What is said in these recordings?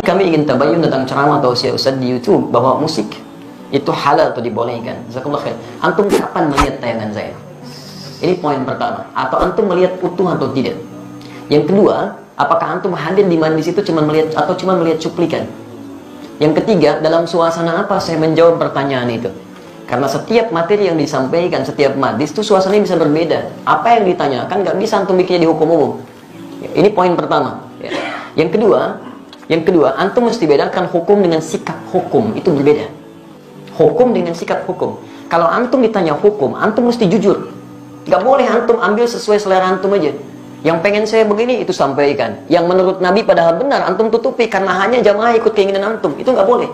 kami ingin tabayun tentang ceramah atau ustaz di YouTube bahwa musik itu halal atau dibolehkan. Jazakallahu khair. Antum kapan melihat tayangan saya? Ini poin pertama. Atau antum melihat utuh atau tidak? Yang kedua, apakah antum hadir di majlis itu cuma melihat atau cuma melihat cuplikan? Yang ketiga, dalam suasana apa saya menjawab pertanyaan itu? Karena setiap materi yang disampaikan, setiap majlis itu suasananya bisa berbeda. Apa yang ditanyakan nggak bisa antum bikinnya di hukum umum. Ini poin pertama. Yang kedua, antum mesti bedakan hukum dengan sikap hukum. Itu berbeda. Hukum dengan sikap hukum. Kalau antum ditanya hukum, antum mesti jujur. Nggak boleh antum ambil sesuai selera antum aja. Yang pengen saya begini, itu sampaikan. Yang menurut Nabi padahal benar, antum tutupi karena hanya jamaah ikut keinginan antum. Itu nggak boleh.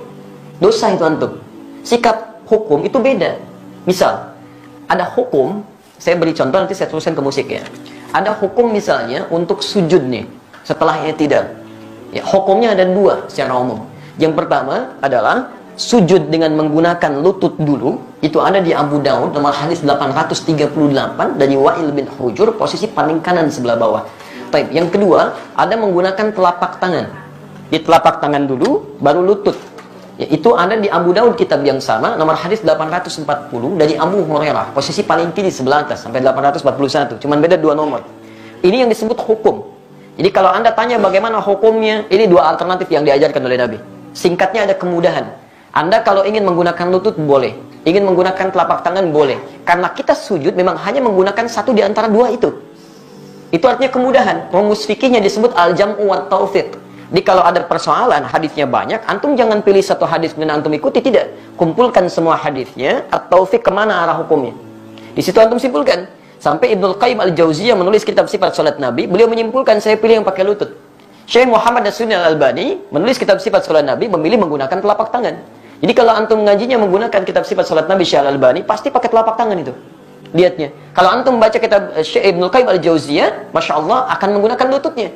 Dosa itu antum. Sikap hukum itu beda. Misal, ada hukum, saya beri contoh nanti saya teruskan ke musik ya. Ada hukum misalnya untuk sujud nih, setelah i'tidal. Ya, hukumnya ada dua secara umum. Yang pertama adalah sujud dengan menggunakan lutut dulu. Itu ada di Abu Daud nomor hadis 838 dari Wa'il bin Hujur, posisi paling kanan sebelah bawah. Baik, yang kedua ada menggunakan telapak tangan. Di telapak tangan dulu, baru lutut. Ya, itu ada di Abu Daud kitab yang sama nomor hadis 840 dari Abu Hurairah, posisi paling kiri sebelah atas sampai 841, cuman beda dua nomor. Ini yang disebut hukum. Jadi kalau Anda tanya bagaimana hukumnya, ini dua alternatif yang diajarkan oleh Nabi. Singkatnya ada kemudahan. Anda kalau ingin menggunakan lutut boleh, ingin menggunakan telapak tangan boleh. Karena kita sujud memang hanya menggunakan satu di antara dua itu. Itu artinya kemudahan. Rumus fikihnya disebut al-jam'u wa taufiq. Jadi kalau ada persoalan, hadisnya banyak, antum jangan pilih satu hadis dan antum ikuti, tidak. Kumpulkan semua hadisnya, at-taufiq kemana arah hukumnya. Di situ antum simpulkan. Sampai Ibnul Qayyim al-Jauziyah menulis kitab sifat salat Nabi, beliau menyimpulkan saya pilih yang pakai lutut. Syekh Muhammad Nasruddin al-Albani menulis kitab sifat salat Nabi, memilih menggunakan telapak tangan. Jadi kalau antum ngajinya menggunakan kitab sifat salat Nabi Syekh al-Albani, pasti pakai telapak tangan itu. Lihatnya. Kalau antum baca kitab Syekh Ibnul Qayyim al-Jauziyah, Masya Allah akan menggunakan lututnya.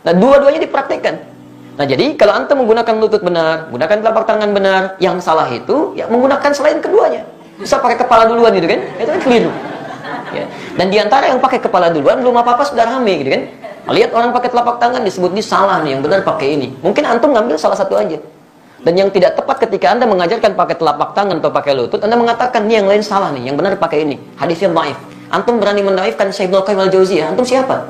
Nah, dua-duanya dipraktikkan. Nah, jadi kalau antum menggunakan lutut benar, menggunakan telapak tangan benar, yang salah itu ya menggunakan selain keduanya. Bisa pakai kepala duluan gitu kan? Itu kan keliru. Ya. Dan diantara yang pakai kepala duluan belum apa-apa sudah rame gitu kan? Lihat orang pakai telapak tangan disebut ini salah nih, yang benar pakai ini. Mungkin antum ngambil salah satu aja. Dan yang tidak tepat ketika Anda mengajarkan pakai telapak tangan atau pakai lutut, Anda mengatakan nih yang lain salah nih, yang benar pakai ini. Hadisnya dhaif. Antum berani mendaifkan Syekh Ibnul Qayyim al-Jauziyah, antum siapa?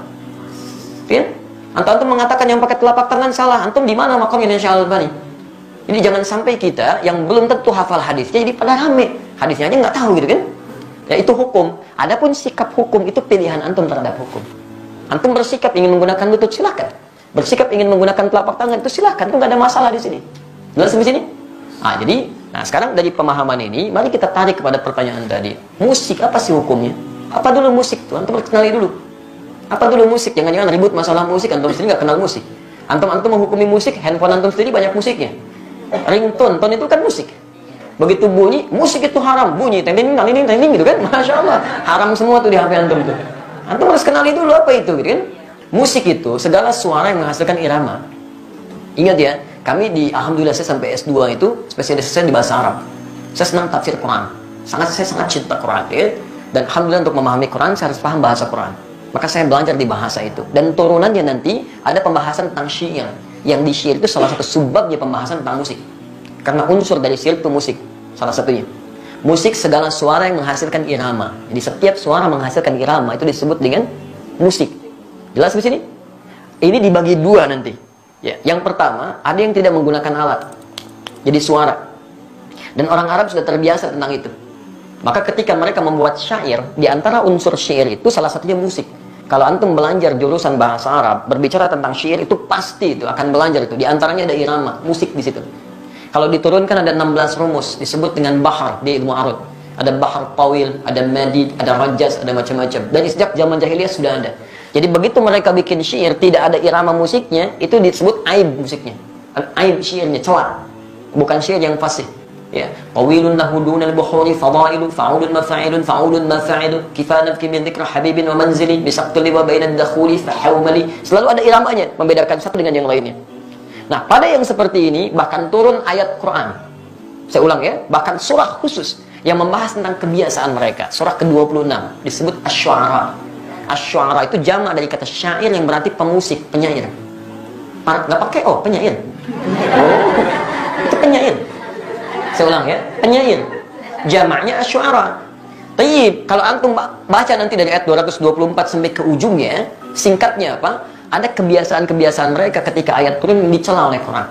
Ya? Antum mengatakan yang pakai telapak tangan salah, antum di mana makamnya Syekh Al-Albani? Ini jangan sampai kita yang belum tentu hafal hadisnya jadi pada rame. Hadisnya aja nggak tahu gitu kan? Ya itu hukum. Adapun sikap hukum itu pilihan antum terhadap hukum. Antum bersikap ingin menggunakan lutut silakan. Bersikap ingin menggunakan telapak tangan itu silakan, itu nggak ada masalah di sini. Jelas sampai sini? Nah sekarang dari pemahaman ini, mari kita tarik kepada pertanyaan tadi. Musik apa sih hukumnya? Apa dulu musik tuh? Antum kenali dulu. Apa dulu musik? Jangan-jangan ribut masalah musik, antum sendiri nggak kenal musik. Antum menghukumi musik, handphone antum sendiri banyak musiknya. Ringtone, tone itu kan musik. Begitu bunyi, musik itu haram. Bunyi, teng-teng gitu kan? Masya Allah, haram semua tuh di HP antum tuh. Antum harus kenali dulu apa itu, gitu kan? Musik itu segala suara yang menghasilkan irama. Ingat ya, kami alhamdulillah saya sampai S2 itu spesialis saya di bahasa Arab. Saya senang tafsir Quran. Saya sangat cinta Quran, ya. Dan alhamdulillah untuk memahami Quran saya harus paham bahasa Quran. Maka saya belajar di bahasa itu. Dan turunannya nanti ada pembahasan tentang syair. Yang di syair itu salah satu subbabnya pembahasan tentang musik. Karena unsur dari syair itu musik. Salah satunya. Musik segala suara yang menghasilkan irama. Jadi setiap suara menghasilkan irama itu disebut dengan musik. Jelas di sini? Ini dibagi dua nanti. Ya. Yang pertama, ada yang tidak menggunakan alat. Jadi suara. Dan orang Arab sudah terbiasa tentang itu. Maka ketika mereka membuat syair, di antara unsur syair itu salah satunya musik. Kalau antum belajar jurusan bahasa Arab, berbicara tentang syair itu pasti itu akan belajar itu. Di antaranya ada irama, musik di situ. Kalau diturunkan ada 16 rumus, disebut dengan bahar di ilmu arud. Ada bahar tawil, ada madid, ada rajas, ada macam-macam. Dan sejak zaman jahiliyah sudah ada. Jadi begitu mereka bikin syair tidak ada irama musiknya, itu disebut aib musiknya. Aib syairnya, celah. Bukan syair yang fasih. Ya, tawilun lahu dunal buhuri fadailu fa'ulun mafa'ilun fa'ulun mafa'ilun kifana fi min dzikra habibin wa manzili bisaqtili wa bainad dakhuli fahawmali. Selalu ada iramanya membedakan satu dengan yang lainnya. Nah, pada yang seperti ini bahkan turun ayat Quran. Saya ulang ya, bahkan surah khusus yang membahas tentang kebiasaan mereka. Surah ke-26 disebut asy-syu'ara. Asy-syu'ara itu jamak dari kata syair yang berarti pemusik, penyair. Nggak pakai penyair. Oh, itu penyair. Saya ulang ya, penyair. Jamaknya asy'ara. Tayyib, kalau antum baca nanti dari ayat 224 sampai ke ujungnya, singkatnya apa? Ada kebiasaan-kebiasaan mereka ketika ayat turun dicela oleh Quran.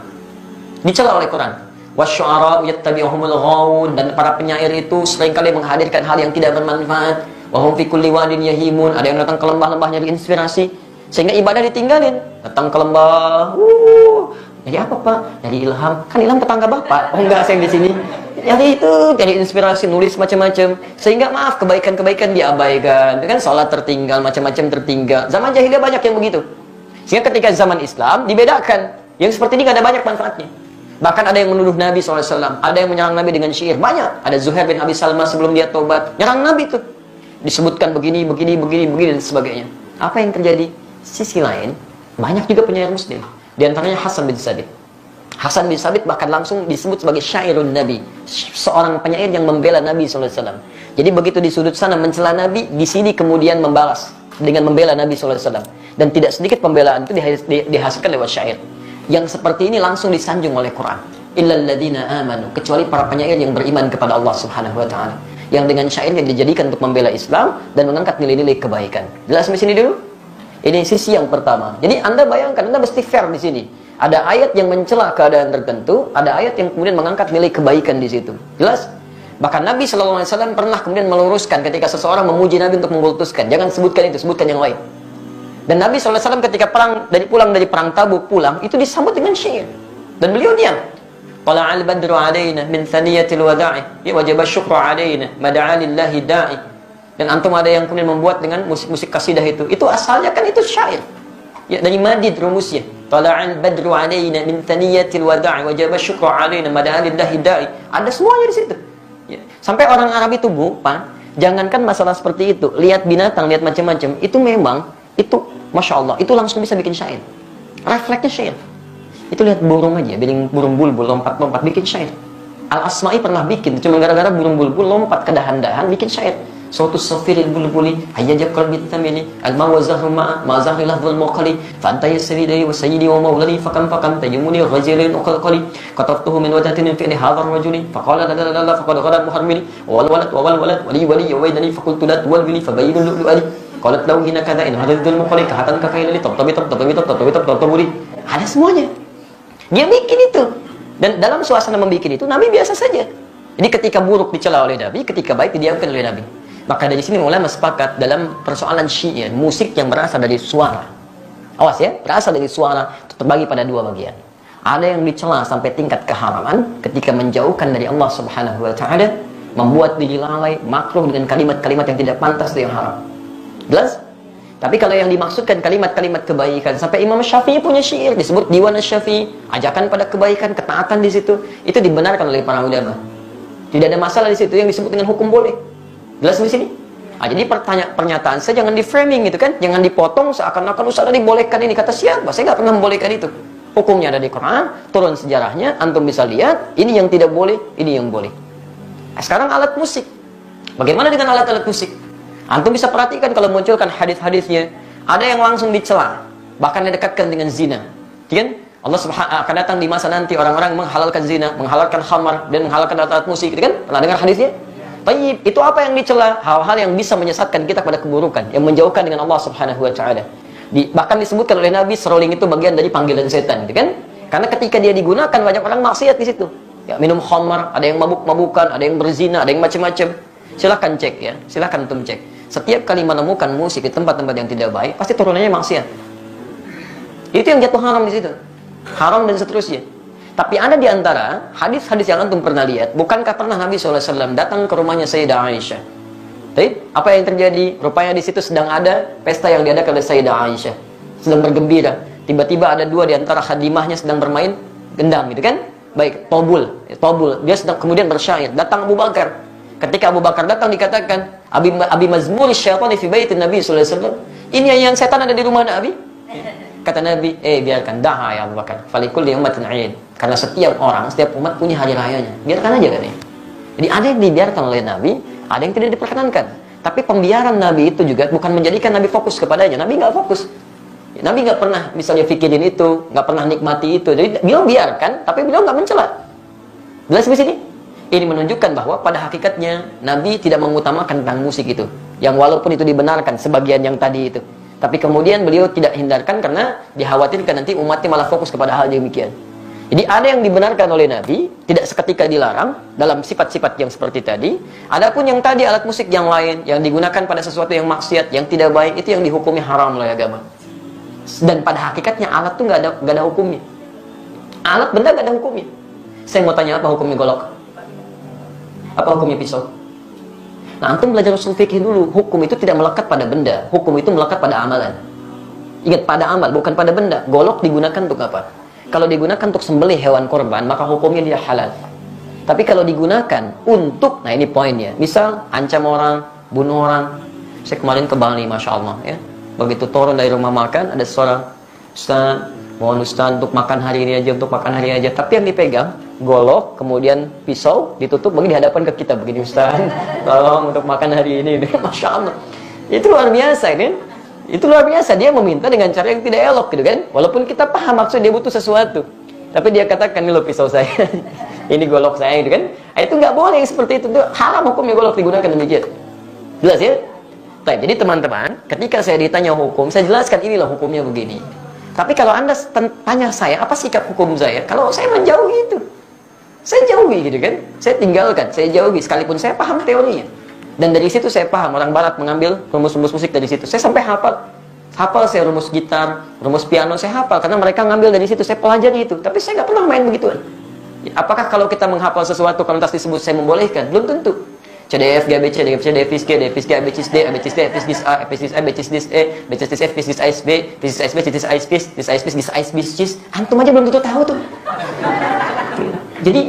Dicela oleh Quran. Wasy'ara yattabi'uhumul ghawun, dan para penyair itu seringkali menghadirkan hal yang tidak bermanfaat. Wa hum fi kulli wadin yahimun, ada yang datang ke lembah-lembah nyari inspirasi sehingga ibadah ditinggalin. Datang ke lembah, jadi apa Pak? Jadi ilham. Kan ilham tetangga Bapak. Oh enggak, saya di sini. Jadi itu, jadi inspirasi, nulis macam-macam. Sehingga maaf, kebaikan-kebaikan diabaikan. Kan sholat tertinggal, macam-macam tertinggal. Zaman jahiliyah banyak yang begitu. Sehingga ketika zaman Islam dibedakan. Yang seperti ini gak ada banyak manfaatnya. Bahkan ada yang menuduh Nabi SAW, ada yang menyerang Nabi dengan syair. Banyak. Ada Zuhair bin Abi Salma sebelum dia tobat, nyerang Nabi itu. Disebutkan begini, dan sebagainya. Apa yang terjadi? Sisi lain, banyak juga penyair muslim. Di antaranya Hasan bin Sabit. Hasan bin Sabit bahkan langsung disebut sebagai syairun Nabi. Seorang penyair yang membela Nabi SAW. Jadi begitu di sudut sana mencela Nabi, di sini kemudian membalas dengan membela Nabi SAW. Dan tidak sedikit pembelaan itu dihasilkan lewat syair. Yang seperti ini langsung disanjung oleh Quran. Illal ladzina amanu, kecuali para penyair yang beriman kepada Allah Subhanahu wa taala. Yang dengan syairnya dijadikan untuk membela Islam dan mengangkat nilai-nilai kebaikan. Jelas di sini dulu? Ini sisi yang pertama. Jadi Anda bayangkan, Anda mesti fair di sini. Ada ayat yang mencela keadaan tertentu, ada ayat yang kemudian mengangkat nilai kebaikan di situ. Jelas? Bahkan Nabi SAW pernah kemudian meluruskan ketika seseorang memuji Nabi untuk memutuskan, jangan sebutkan itu, sebutkan yang lain. Dan Nabi SAW ketika pulang dari perang Tabuk pulang, itu disambut dengan syair. Dan beliau diam. Tala'al badru alaina min thaniyatil wada'i, wajaba syukru alaina mada'a lillahi da'i. Dan antum ada yang kemudian membuat dengan musik-musik kasidah itu. Itu asalnya kan itu syair. Ya, dari madid rumusnya. Tala'al badru alaina min thaniyatil wada'i wajaba syukru alaina mada'a lillahi da'i. Ada semuanya di situ. Ya. Sampai orang Arab itu lupa, jangankan masalah seperti itu, lihat binatang, lihat macam-macam, itu memang itu Masya Allah, itu langsung bisa bikin syair. Refleksnya syair. Itu lihat burung aja, burung bulbul lompat-lompat bikin syair. Al-Asma'i pernah bikin, cuma gara-gara burung bulbul lompat ke dahan-dahan bikin syair. Sautu safiril bulbuli hayyaja qalbi tamini al-mawazahru ma zahri lahzul muqali fa anta yasridi wa sayyidi wa mawlani fakam taymuni ghajilin uqalqali qatabtuhu min wajhatin fi hadha ar-rajuli faqala la faqad ghada muharmili wal walad wali wa waydani faqultu la tuwalbili fabayyin lu'lu'ali qalat law hina kadha in hadadul muqali kahatan kakailali tabtabi ada semuanya. Dia bikin itu. Dan dalam suasana membuat itu, Nabi biasa saja. Jadi ketika buruk dicela oleh Nabi, ketika baik didiamkan oleh Nabi. Maka dari sini ulama sepakat dalam persoalan syair, musik yang berasal dari suara. Awas ya, berasal dari suara terbagi pada dua bagian. Ada yang dicela sampai tingkat keharaman ketika menjauhkan dari Allah Subhanahu wa taala, membuat diri lalai, makruh dengan kalimat-kalimat yang tidak pantas dan yang haram. Jelas? Tapi kalau yang dimaksudkan kalimat-kalimat kebaikan, sampai Imam Syafi'i punya syair disebut Diwan Asy-Syafi'i, ajakan pada kebaikan, ketaatan di situ, itu dibenarkan oleh para ulama. Tidak ada masalah di situ, yang disebut dengan hukum boleh. Jelas di sini? Jadi pernyataan saya jangan di framing gitu kan, jangan dipotong seakan-akan Ustaz dibolehkan ini, kata siapa? Saya nggak pernah membolehkan itu. Hukumnya ada di Quran, turun sejarahnya, antum bisa lihat, ini yang tidak boleh, ini yang boleh. Sekarang alat musik. Bagaimana dengan alat-alat musik? Antum bisa perhatikan kalau munculkan hadis-hadisnya, ada yang langsung dicela, bahkan didekatkan dengan zina. Kan? Allah Subhanahu akan datang di masa nanti orang-orang menghalalkan zina, menghalalkan khamar dan menghalalkan alat-alat musik, gitu kan? Pernah dengar hadisnya? Tayyib, itu apa yang dicela? Hal-hal yang bisa menyesatkan kita pada keburukan, yang menjauhkan dengan Allah Subhanahu wa taala. Bahkan disebutkan oleh Nabi, seruling itu bagian dari panggilan setan, gitu kan? Karena ketika dia digunakan banyak orang maksiat di situ. Ya, minum khamar, ada yang mabuk-mabukan, ada yang berzina, ada yang macam-macam. Silakan cek ya, silakan antum cek. Setiap kali menemukan musik di tempat-tempat yang tidak baik, pasti turunannya maksiat. Itu yang jatuh haram di situ. Haram dan seterusnya. Tapi ada di antara hadis-hadis yang antum pernah lihat, bukankah pernah Nabi SAW datang ke rumahnya Sayyidah Aisyah? Tapi apa yang terjadi? Rupanya di situ sedang ada pesta yang diadakan oleh Sayyidah Aisyah. Sedang bergembira. Tiba-tiba ada dua di antara khadimahnya sedang bermain gendang, gitu kan? Baik, tobul. Dia sedang kemudian bersyair. Datang Abu Bakar. Ketika Abu Bakar datang dikatakan, Abi mazmur syaitani fi baitin Nabi sallallahu alaihi wasallam. Ini yang setan ada di rumah Nabi? Kata Nabi, biarkan, daha ya Abu Bakar. Falikul ummatin 'aid. Karena setiap orang, setiap umat punya hari rayanya. Biarkan aja katanya. Jadi ada yang dibiarkan oleh Nabi, ada yang tidak diperkenankan. Tapi pembiaran Nabi itu juga bukan menjadikan Nabi fokus kepadanya. Nabi nggak fokus. Nabi nggak pernah misalnya pikirin itu, nggak pernah nikmati itu. Jadi beliau biarkan, tapi beliau nggak mencela. Jelas di sini? Ini menunjukkan bahwa pada hakikatnya Nabi tidak mengutamakan tentang musik itu. Yang walaupun itu dibenarkan sebagian yang tadi itu. Tapi kemudian beliau tidak hindarkan karena dikhawatirkan nanti umatnya malah fokus kepada hal yang demikian. Jadi ada yang dibenarkan oleh Nabi, tidak seketika dilarang dalam sifat-sifat yang seperti tadi. Adapun yang tadi alat musik yang lain yang digunakan pada sesuatu yang maksiat, yang tidak baik, itu yang dihukumi haram oleh agama. Dan pada hakikatnya alat tuh nggak ada hukumnya. Alat benda nggak ada hukumnya. Saya mau tanya, apa hukumnya golok? Apa hukumnya pisau? Nah, antum belajar usul fikih dulu. Hukum itu tidak melekat pada benda. Hukum itu melekat pada amalan. Ingat, pada amal, bukan pada benda. Golok digunakan untuk apa? Kalau digunakan untuk sembelih hewan korban, maka hukumnya dia halal. Tapi kalau digunakan untuk, nah ini poinnya. Misal, ancam orang, bunuh orang. Saya kemarin ke Bali, Masya Allah, ya. Begitu turun dari rumah makan, ada seorang, Ustaz, mohon Ustaz untuk makan hari ini aja, untuk makan hari ini aja. Tapi yang dipegang, golok, kemudian pisau, ditutup, bagi dihadapkan ke kita. Begini, Ustaz, tolong untuk makan hari ini. Masya Allah. Itu luar biasa, kan? Itu luar biasa. Dia meminta dengan cara yang tidak elok, gitu kan? Walaupun kita paham maksud dia butuh sesuatu. Tapi dia katakan, ini loh pisau saya. Ini golok saya, gitu kan? Itu nggak boleh seperti itu. Haram hukumnya golok digunakan demikian. Jelas ya? Baik, jadi teman-teman, ketika saya ditanya hukum, saya jelaskan inilah hukumnya begini. Tapi kalau Anda tanya saya, apa sikap hukum saya? Kalau saya menjauhi itu. Saya jauhi, gitu kan? Saya tinggalkan, saya jauhi. Sekalipun saya paham teorinya. Dan dari situ saya paham, orang barat mengambil rumus-rumus musik dari situ. Saya sampai hafal. Hafal saya rumus gitar, rumus piano, saya hafal. Karena mereka ngambil dari situ, saya pelajari itu. Tapi saya nggak pernah main begituan. Apakah kalau kita menghafal sesuatu, kalau lantas disebut saya membolehkan? Belum tentu. C, D, F, G, A, B, C, D, F, C, D, F, G, D, F, G, A, B, C, D, A, B, C, D, F, C, A, F, C, A, B, C, D, E, B, C, D, F, B, C, D, B, B, C, D, B, C, D, B, C, D, antum aja belum tentu tahu tuh. Jadi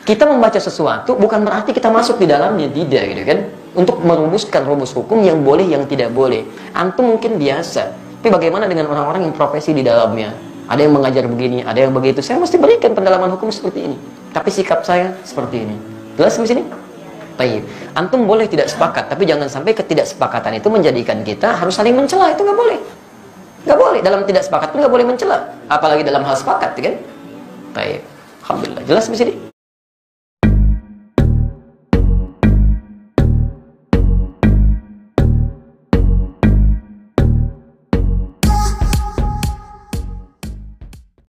kita membaca sesuatu bukan berarti kita masuk di dalamnya, tidak, gitu kan? Untuk merumuskan rumus hukum yang boleh, yang tidak boleh. Antum mungkin biasa, tapi bagaimana dengan orang-orang yang profesi di dalamnya? Ada yang mengajar begini, ada yang begitu. Saya mesti berikan pendalaman hukum seperti ini. Tapi sikap saya seperti ini. Jelas di sini? Baik. Antum boleh tidak sepakat, tapi jangan sampai ketidaksepakatan itu menjadikan kita harus saling mencela. Itu nggak boleh. Nggak boleh. Dalam tidak sepakat pun nggak boleh mencela. Apalagi dalam hal sepakat, kan? Baik. Alhamdulillah. Jelas di sini?